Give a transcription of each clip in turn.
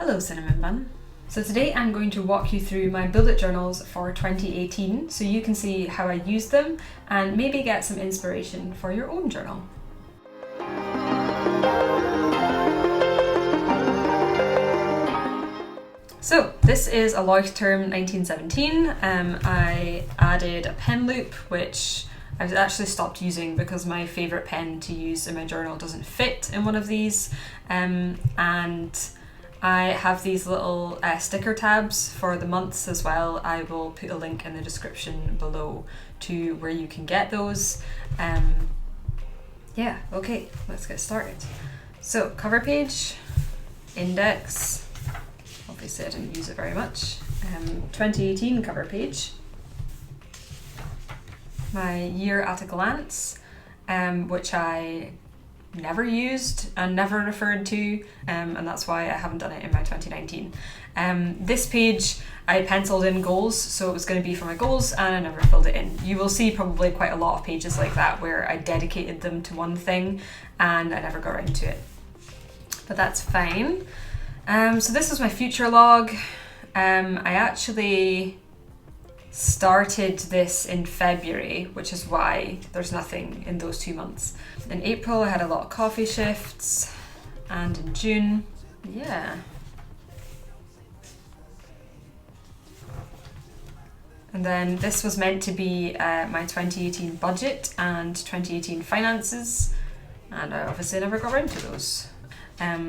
Hello Cinnamon Bun. So today I'm going to walk you through my bullet journals for 2018 so you can see how I use them and maybe get some inspiration for your own journal. So this is a Leuchtturm 1917. I added a pen loop which I've actually stopped using because my favourite pen to use in my journal doesn't fit in one of these, and I have these little sticker tabs for the months as well. I will put a link in the description below to where you can get those. Yeah, okay, let's get started. So cover page, index, obviously I didn't use it very much, 2018 cover page, my year at a glance, which I never used and never referred to, and that's why I haven't done it in my 2019. This page I penciled in goals, so it was going to be for my goals and I never filled it in. You will see probably quite a lot of pages like that where I dedicated them to one thing and I never got around to it, but that's fine. So this was my future log. I actually started this in February, which is why there's nothing in those 2 months. In April I had a lot of coffee shifts, and in June, yeah. And then this was meant to be my 2018 budget and 2018 finances, and I obviously never got around to those.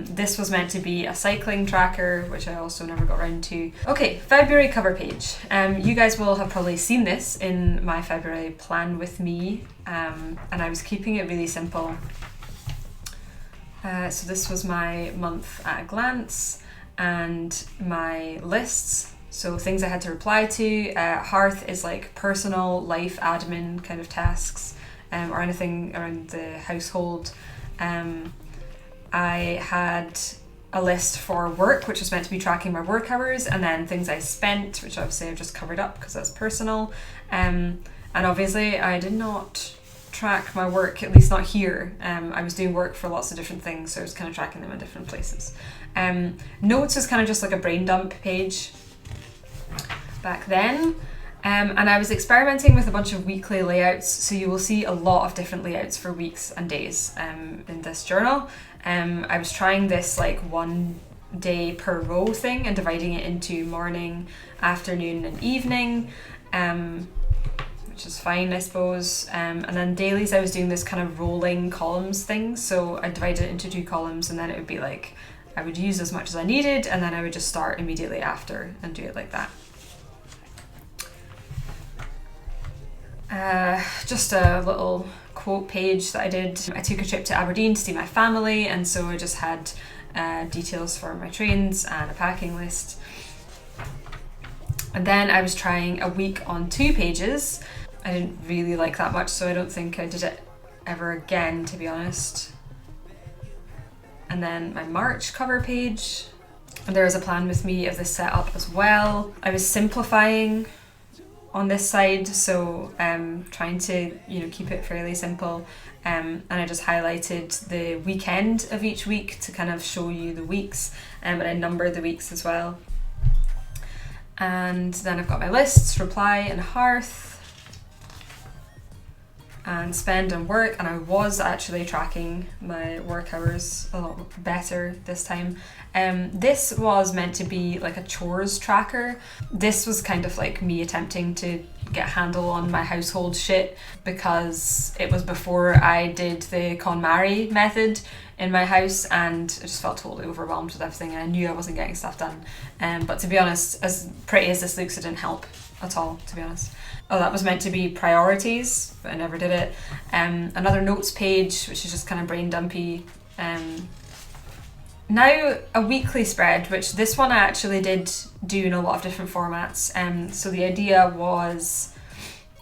This was meant to be a cycling tracker, which I also never got around to. Okay, February cover page. You guys will have probably seen this in my February plan with me, and I was keeping it really simple. So this was my month at a glance and my lists, so things I had to reply to. Hearth is like personal life admin kind of tasks, or anything around the household. I had a list for work, which was meant to be tracking my work hours, and then things I spent, which obviously I've just covered up because that's personal. And obviously I did not track my work, at least not here. I was doing work for lots of different things, so I was kind of tracking them in different places. Notes is kind of just like a brain dump page back then. And I was experimenting with a bunch of weekly layouts, so you will see a lot of different layouts for weeks and days in this journal. I was trying this like 1 day per row thing and dividing it into morning, afternoon and evening, which is fine I suppose. And then dailies I was doing this kind of rolling columns thing, so I divided it into 2 columns, and then it would be like I would use as much as I needed and then I would just start immediately after and do it like that. Just a little quote page that I did. I took a trip to Aberdeen to see my family, and so I just had details for my trains and a packing list. And then I was trying a week on 2 pages. I didn't really like that much, so I don't think I did it ever again, to be honest. And then my March cover page. And there was a plan with me of this setup as well. I was simplifying on this side, so trying to keep it fairly simple, and I just highlighted the weekend of each week to kind of show you the weeks, and I numbered the weeks as well. And then I've got my lists, reply and hearth, and spend and work, and I was actually tracking my work hours a lot better this time. This was meant to be like a chores tracker. This was kind of like me attempting to get a handle on my household shit because it was before I did the KonMari method in my house, and I just felt totally overwhelmed with everything and I knew I wasn't getting stuff done. But to be honest, as pretty as this looks, it didn't help at all, to be honest. Oh, that was meant to be priorities, but I never did it. Another notes page, which is just kind of brain dumpy. Now a weekly spread, which this one I actually did do in a lot of different formats. So the idea was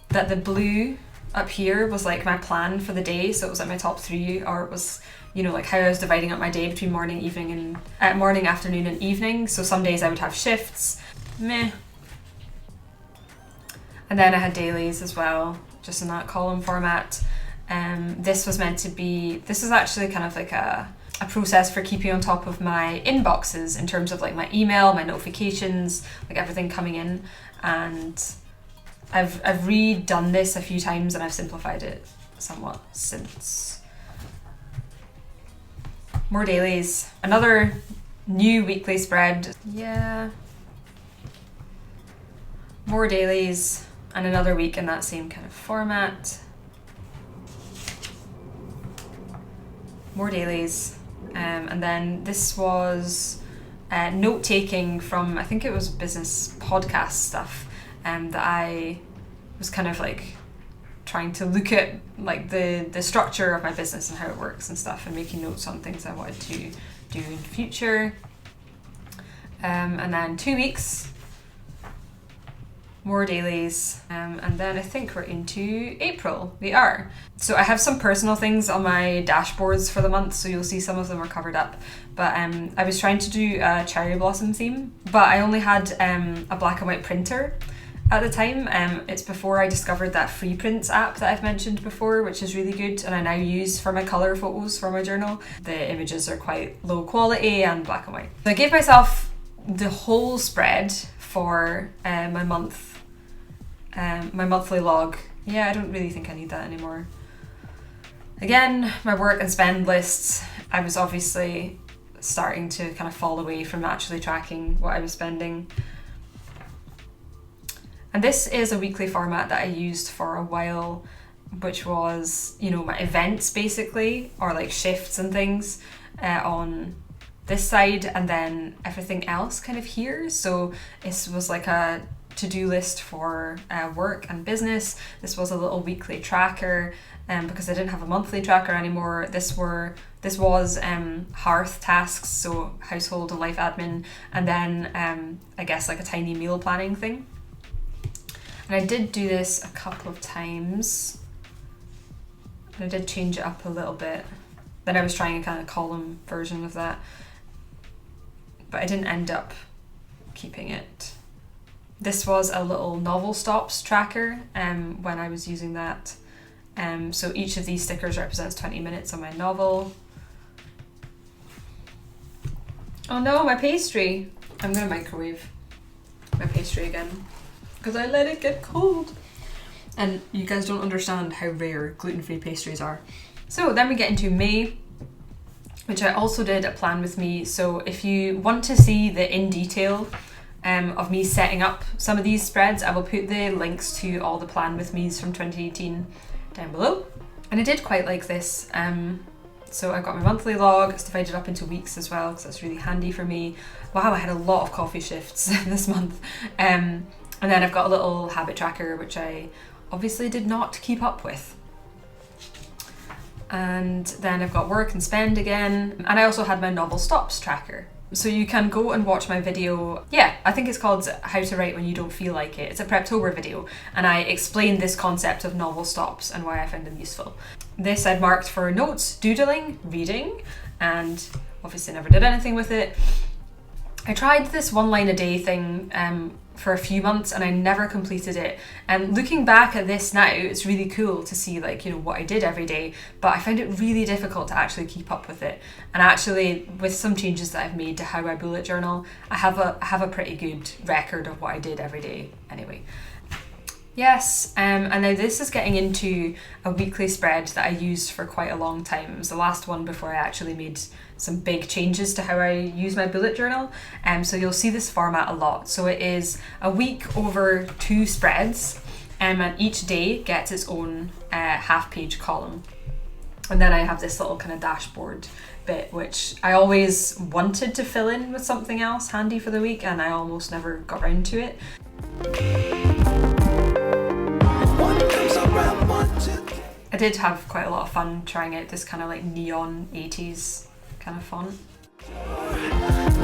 that the blue up here was like my plan for the day, so it was like my top 3, or it was like how I was dividing up my day between morning, evening, and morning, afternoon and evening. So some days I would have shifts, meh. And then I had dailies as well, just in that column format. This was meant to be, this is actually kind of like a a process for keeping on top of my inboxes in terms of like my email, my notifications, like everything coming in. And I've redone this a few times and I've simplified it somewhat since. More dailies. Another new weekly spread. Yeah. More dailies and another week in that same kind of format. More dailies. And then this was note-taking from, I think it was business podcast stuff, that I was kind of like trying to look at like the structure of my business and how it works and stuff, and making notes on things I wanted to do in the future. And then 2 weeks, more dailies, and then I think we're into April. We are. So I have some personal things on my dashboards for the month, so you'll see some of them are covered up. But I was trying to do a cherry blossom theme, but I only had a black and white printer at the time. It's before I discovered that FREEPRINTS app that I've mentioned before, which is really good and I now use for my colour photos for my journal. The images are quite low quality and black and white. So I gave myself the whole spread for my monthly log. Yeah, I don't really think I need that anymore. Again, my work and spend lists. I was obviously starting to kind of fall away from actually tracking what I was spending. And this is a weekly format that I used for a while, which was, you know, my events basically, or like shifts and things on this side, and then everything else kind of here. So this was like a to-do list for work and business. This was a little weekly tracker, because I didn't have a monthly tracker anymore. This was hearth tasks, so household and life admin, and then I guess like a tiny meal planning thing. And I did do this a couple of times. I did change it up a little bit. Then I was trying a kind of column version of that, but I didn't end up keeping it. This was a little novel stops tracker when I was using that. So each of these stickers represents 20 minutes on my novel. Oh no, my pastry. I'm gonna microwave my pastry again because I let it get cold. And you guys don't understand how rare gluten-free pastries are. So then we get into May, which I also did a plan with me. So if you want to see the in detail of me setting up some of these spreads, I will put the links to all the plan with me's from 2018 down below. And I did quite like this. So I got my monthly log. It's divided up into weeks as well, because that's really handy for me. Wow, I had a lot of coffee shifts this month. And then I've got a little habit tracker, which I obviously did not keep up with. And then I've got work and spend again. And I also had my novel stops tracker. So you can go and watch my video. Yeah, I think it's called How to Write When You Don't Feel Like It. It's a Preptober video, and I explain this concept of novel stops and why I find them useful. This I'd marked for notes, doodling, reading, and obviously never did anything with it. I tried this 1 line a day thing for a few months and I never completed it. And looking back at this now, it's really cool to see like, you know, what I did every day, but I found it really difficult to actually keep up with it. And actually, with some changes that I've made to how I bullet journal, I have a pretty good record of what I did every day anyway. Yes, and now this is getting into a weekly spread that I used for quite a long time. It was the last one before I actually made some big changes to how I use my bullet journal. So you'll see this format a lot. So it is a week over 2 spreads, and each day gets its own half-page column. And then I have this little kind of dashboard bit, which I always wanted to fill in with something else handy for the week, and I almost never got around to it. I did have quite a lot of fun trying out this kind of like neon 80s kind of font.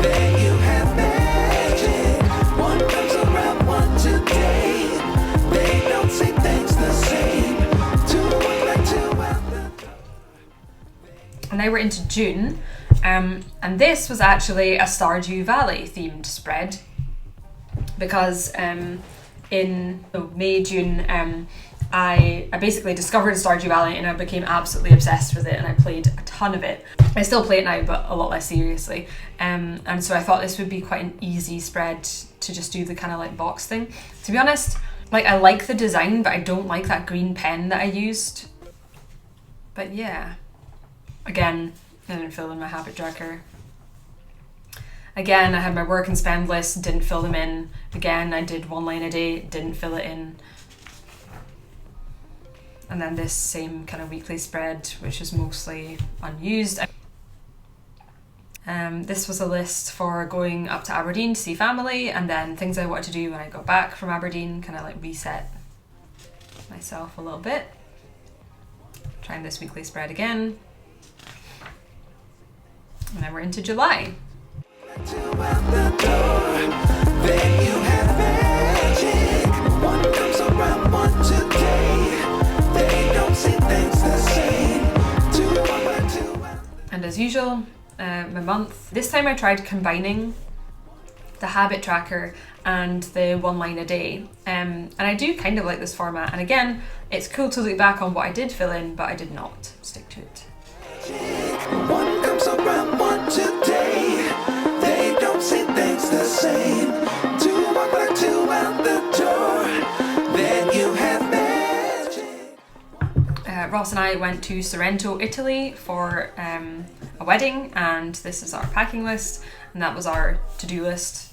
There you have magic. One comes around one today. They don't say things the same. And now we're into June, and this was actually a Stardew Valley themed spread, because in May, June, I basically discovered Stardew Valley and I became absolutely obsessed with it, and I played a ton of it. I still play it now, but a lot less seriously. And so I thought this would be quite an easy spread to just do the kind of like box thing. To be honest, like I like the design, but I don't like that green pen that I used. But yeah, again, I didn't fill in my habit tracker. Again, I had my work and spend list, didn't fill them in. Again, I did 1 line a day, didn't fill it in. And then this same kind of weekly spread, which is mostly unused. This was a list for going up to Aberdeen to see family, and then things I wanted to do when I got back from Aberdeen, kind of like reset myself a little bit. Trying this weekly spread again. And then we're into July. And as usual, my month. This time I tried combining the habit tracker and the 1 line a day. And I do kind of like this format. And again, it's cool to look back on what I did fill in, but I did not stick to it. One comes around one today. They don't see things the same. Two walk like two out the door. Then you have magic. Ross and I went to Sorrento, Italy for a wedding, and this is our packing list, and that was our to-do list.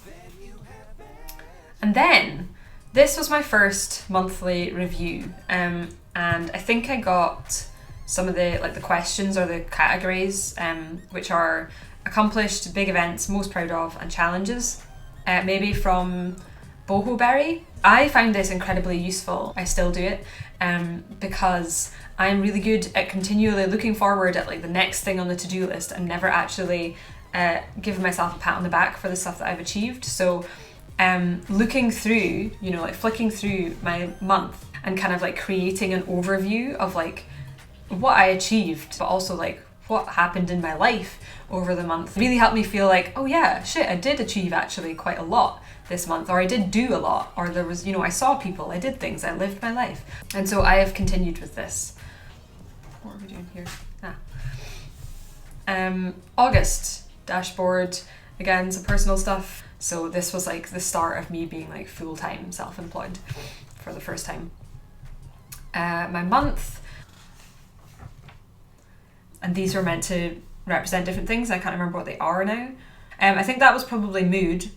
And then this was my first monthly review, and I think I got some of the questions or the categories, which are accomplished, big events, most proud of, and challenges, maybe from Bohoberry. I found this incredibly useful. I still do it because I'm really good at continually looking forward at like the next thing on the to-do list and never actually giving myself a pat on the back for the stuff that I've achieved. So looking through, like flicking through my month and kind of like creating an overview of like what I achieved, but also like what happened in my life over the month really helped me feel like, oh yeah, shit, I did achieve actually quite a lot this month, or I did do a lot, or there was, I saw people, I did things, I lived my life. And so I have continued with this. What are we doing here? August dashboard, again, some personal stuff. So this was like the start of me being like full-time self-employed for the first time. My month, and these were meant to represent different things. I can't remember what they are now. I think that was probably mood.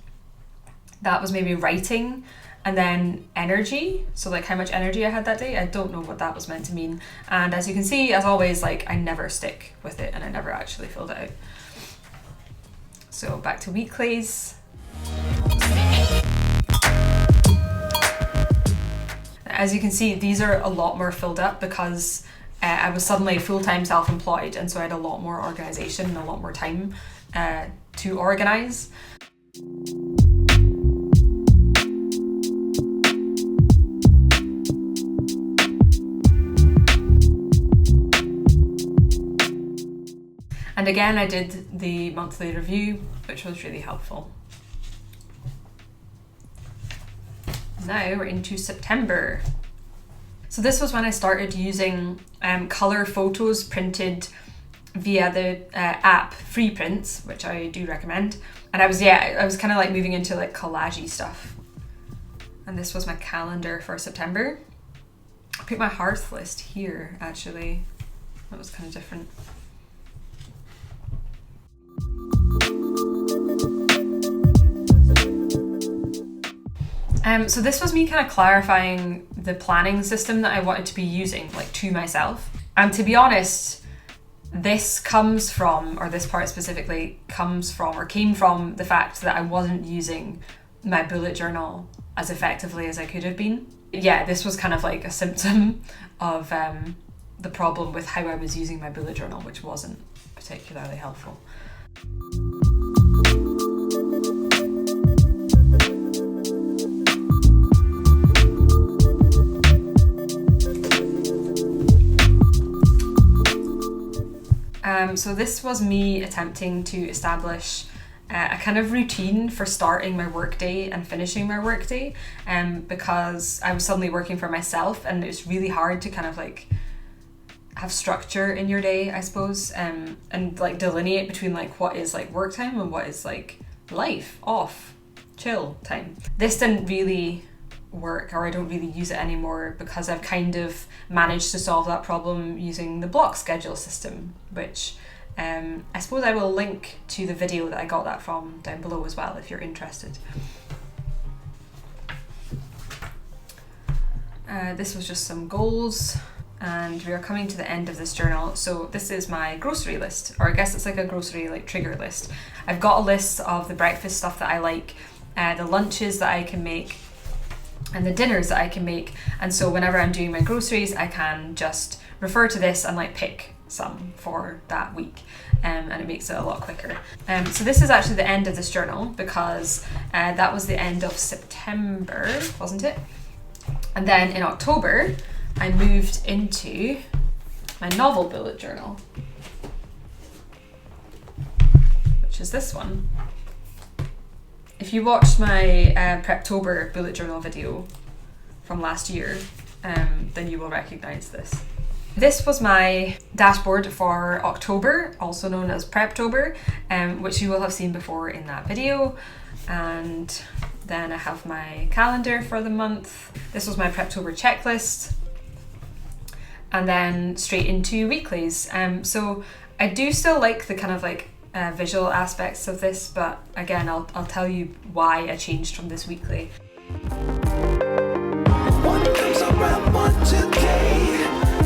That was maybe writing, and then energy. So like how much energy I had that day. I don't know what that was meant to mean. And as you can see, as always, like I never stick with it and I never actually filled it out. So back to weeklies. As you can see, these are a lot more filled up because I was suddenly full-time self-employed, and so I had a lot more organisation and a lot more time to organise. And again, I did the monthly review, which was really helpful. Now we're into September. So this was when I started using colour photos printed via the app FREEPRINTS, which I do recommend. And I was kind of like moving into like collagey stuff. And this was my calendar for September. I put my hearth list here, actually. That was kind of different. So this was me kind of clarifying the planning system that I wanted to be using, like to myself. And to be honest, this comes from, or this part specifically comes from, or came from the fact that I wasn't using my bullet journal as effectively as I could have been. Yeah, this was kind of like a symptom of the problem with how I was using my bullet journal, which wasn't particularly helpful. So this was me attempting to establish a kind of routine for starting my workday and finishing my workday, because I was suddenly working for myself, and it was really hard to kind of like have structure in your day, I suppose, and like delineate between like what is like work time and what is like life, off, chill time. This didn't really work, or I don't really use it anymore, because I've kind of managed to solve that problem using the block schedule system, which I suppose I will link to the video that I got that from down below as well if you're interested. This was just some goals, and we are coming to the end of this journal. So this is my grocery list, or I guess it's like a grocery like trigger list. I've got a list of the breakfast stuff that I like, the lunches that I can make, and the dinners that I can make. And so whenever I'm doing my groceries, I can just refer to this and like pick some for that week, and it makes it a lot quicker. So this is actually the end of this journal, because that was the end of September, wasn't it? And then in October I moved into my novel bullet journal, which is this one. If you watched my Preptober bullet journal video from last year, then you will recognise this. This was my dashboard for October, also known as Preptober, which you will have seen before in that video. And then I have my calendar for the month. This was my Preptober checklist. And then straight into weeklies. So I do still like the kind of like visual aspects of this, but again, I'll tell you why I changed from this weekly. One comes around one today.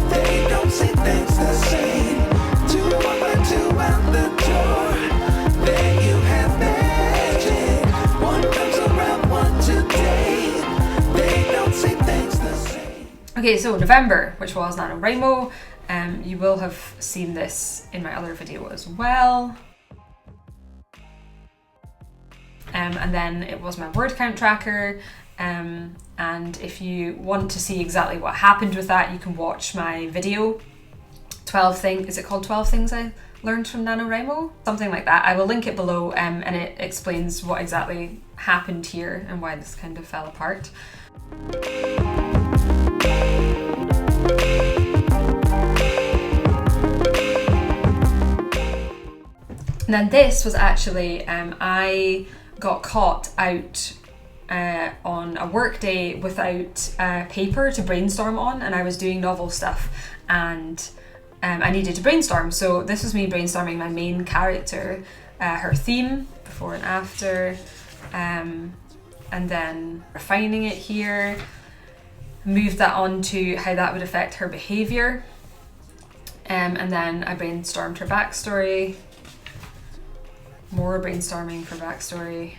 They don't see things the same. 2 by 2 out the door. There you have magic. One comes around one today. They don't see things the same. Okay, so November, which was NaNoWRIMO. You will have seen this in my other video as well. And then it was my word count tracker. And if you want to see exactly what happened with that, you can watch my video, 12 things, is it called 12 Things I Learned from NaNoWRIMO? Something like that. I will link it below, and it explains what exactly happened here and why this kind of fell apart. And then this was actually, I got caught out on a work day without paper to brainstorm on, and I was doing novel stuff, and I needed to brainstorm. So this was me brainstorming my main character, her theme, before and after, and then refining it here, moved that on to how that would affect her behaviour, and then I brainstormed her backstory, more brainstorming for backstory.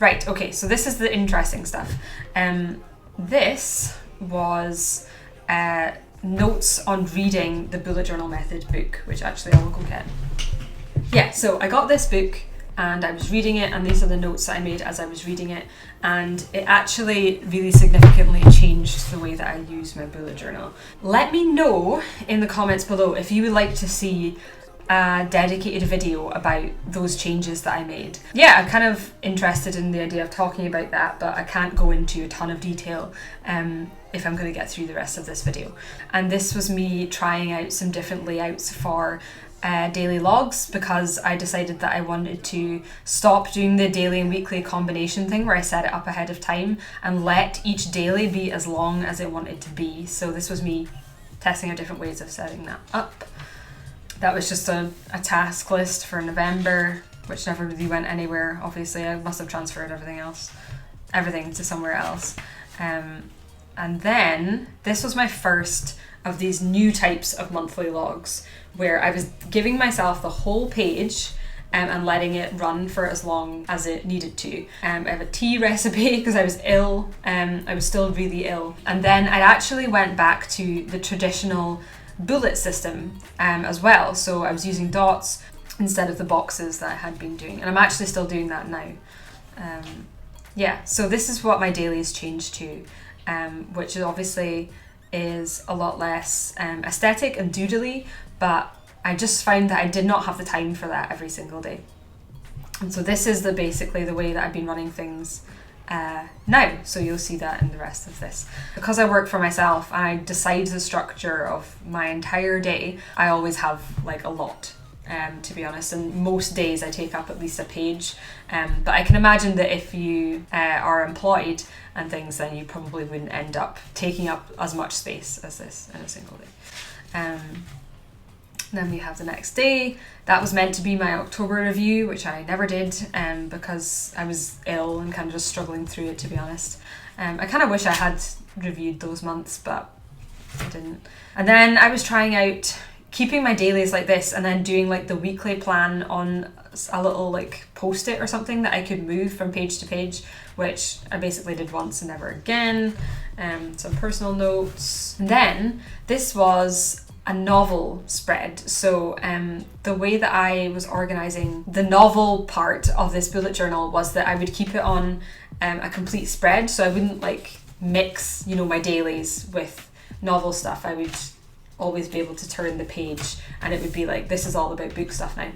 Right, okay, so this is the interesting stuff. This was notes on reading the bullet journal method book, which actually I will go get. Yeah, so I got this book and I was reading it, and these are the notes that I made as I was reading it, and it actually really significantly changed the way that I use my bullet journal. Let me know in the comments below if you would like to see a dedicated video about those changes that I made. Yeah, I'm kind of interested in the idea of talking about that, but I can't go into a ton of detail if I'm going to get through the rest of this video. And this was me trying out some different layouts for daily logs, because I decided that I wanted to stop doing the daily and weekly combination thing where I set it up ahead of time and let each daily be as long as I wanted to be. So this was me testing out different ways of setting that up. That was just a task list for November, which never really went anywhere. Obviously, I must have transferred everything to somewhere else. And then this was my first of these new types of monthly logs, where I was giving myself the whole page and letting it run for as long as it needed to. I have a tea recipe because I was ill. I was still really ill. And then I actually went back to the traditional bullet system as well. So I was using dots instead of the boxes that I had been doing, and I'm actually still doing that now. Yeah, so this is what my dailies changed to, which is obviously is a lot less aesthetic and doodly, but I just found that I did not have the time for that every single day. And so this is basically the way that I've been running things now, so you'll see that in the rest of this. Because I work for myself and I decide the structure of my entire day, I always have like a lot, to be honest, and most days I take up at least a page, but I can imagine that if you are employed and things, then you probably wouldn't end up taking up as much space as this in a single day. Then we have the next day. That was meant to be my October review, which I never did because I was ill and kind of just struggling through it, to be honest. I kind of wish I had reviewed those months, but I didn't. And then I was trying out keeping my dailies like this and then doing like the weekly plan on a little like post-it or something that I could move from page to page, which I basically did once and never again. Some personal notes. And then this was a novel spread. So the way that I was organising the novel part of this bullet journal was that I would keep it on a complete spread, so I wouldn't like mix, you know, my dailies with novel stuff. I would always be able to turn the page and it would be like, this is all about book stuff now.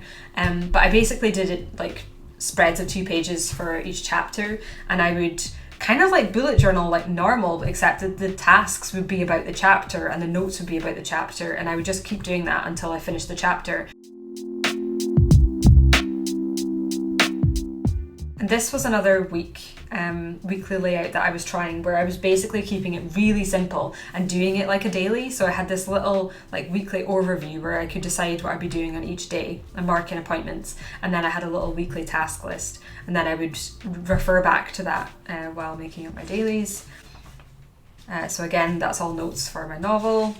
But I basically did it like spreads of 2 pages for each chapter, and I would kind of like bullet journal like normal, except that the tasks would be about the chapter and the notes would be about the chapter, and I would just keep doing that until I finished the chapter. And this was another weekly layout that I was trying, where I was basically keeping it really simple and doing it like a daily. So I had this little like weekly overview where I could decide what I'd be doing on each day and mark in appointments, and then I had a little weekly task list, and then I would refer back to that while making up my dailies. So again, that's all notes for my novel.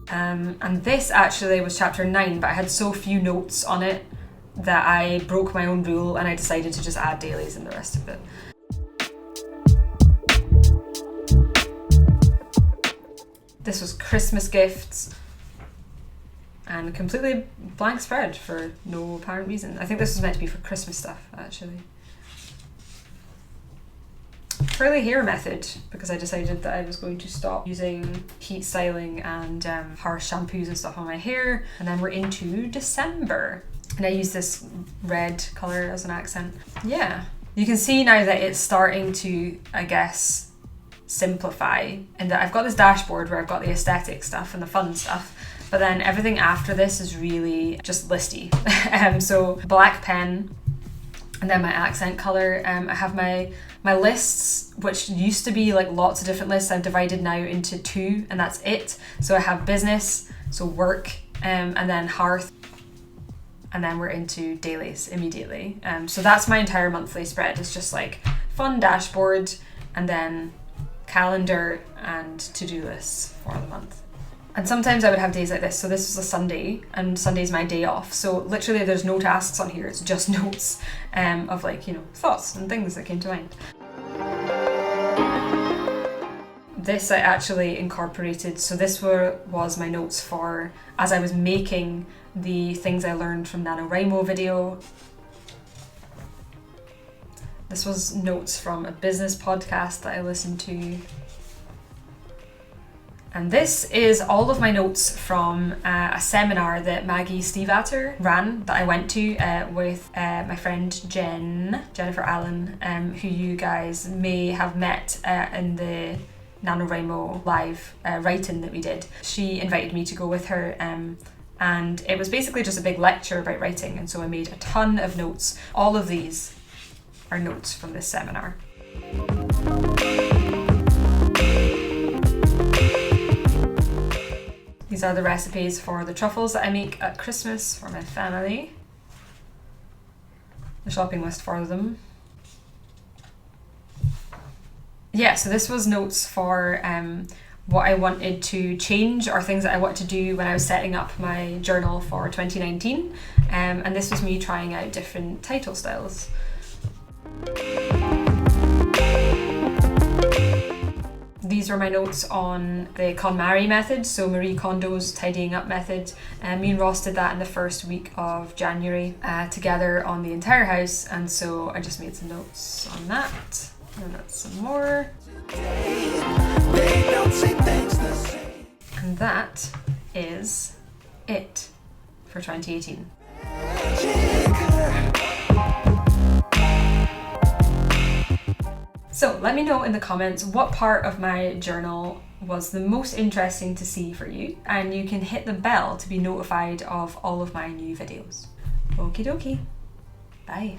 And this actually was chapter 9, but I had so few notes on it that I broke my own rule and I decided to just add dailies in the rest of it. This was Christmas gifts and a completely blank spread for no apparent reason. I think this was meant to be for Christmas stuff, actually. Curly hair method, because I decided that I was going to stop using heat styling and harsh shampoos and stuff on my hair. And then we're into December. And I use this red colour as an accent. Yeah, you can see now that it's starting to, I guess, simplify, and that I've got this dashboard where I've got the aesthetic stuff and the fun stuff, but then everything after this is really just listy. So black pen, and then my accent colour. I have my lists, which used to be like lots of different lists. I've divided now into 2, and that's it. So I have business, so work, and then hearth. And then we're into dailies immediately. So that's my entire monthly spread. It's just like fun dashboard and then calendar and to-do lists for the month. And sometimes I would have days like this. So this was a Sunday, and Sunday's my day off. So literally there's no tasks on here. It's just notes of like, you know, thoughts and things that came to mind. This I actually incorporated. So this was my notes for as I was making the things I learned from NaNoWRIMO video. This was notes from a business podcast that I listened to. And this is all of my notes from a seminar that Maggie Stevater ran that I went to with my friend Jennifer Allen, who you guys may have met in the NaNoWRIMO live write-in that we did. She invited me to go with her, and it was basically just a big lecture about writing, and so I made a ton of notes. All of these are notes from this seminar. These are the recipes for the truffles that I make at Christmas for my family. The shopping list for them. Yeah, so this was notes for what I wanted to change or things that I wanted to do when I was setting up my journal for 2019. And this was me trying out different title styles. These are my notes on the KonMari method, so Marie Kondo's tidying up method. Me and Ross did that in the first week of January together on the entire house, and so I just made some notes on that. And that's some more. And that is it for 2018. So let me know in the comments what part of my journal was the most interesting to see for you, and you can hit the bell to be notified of all of my new videos. Okie dokie. Bye.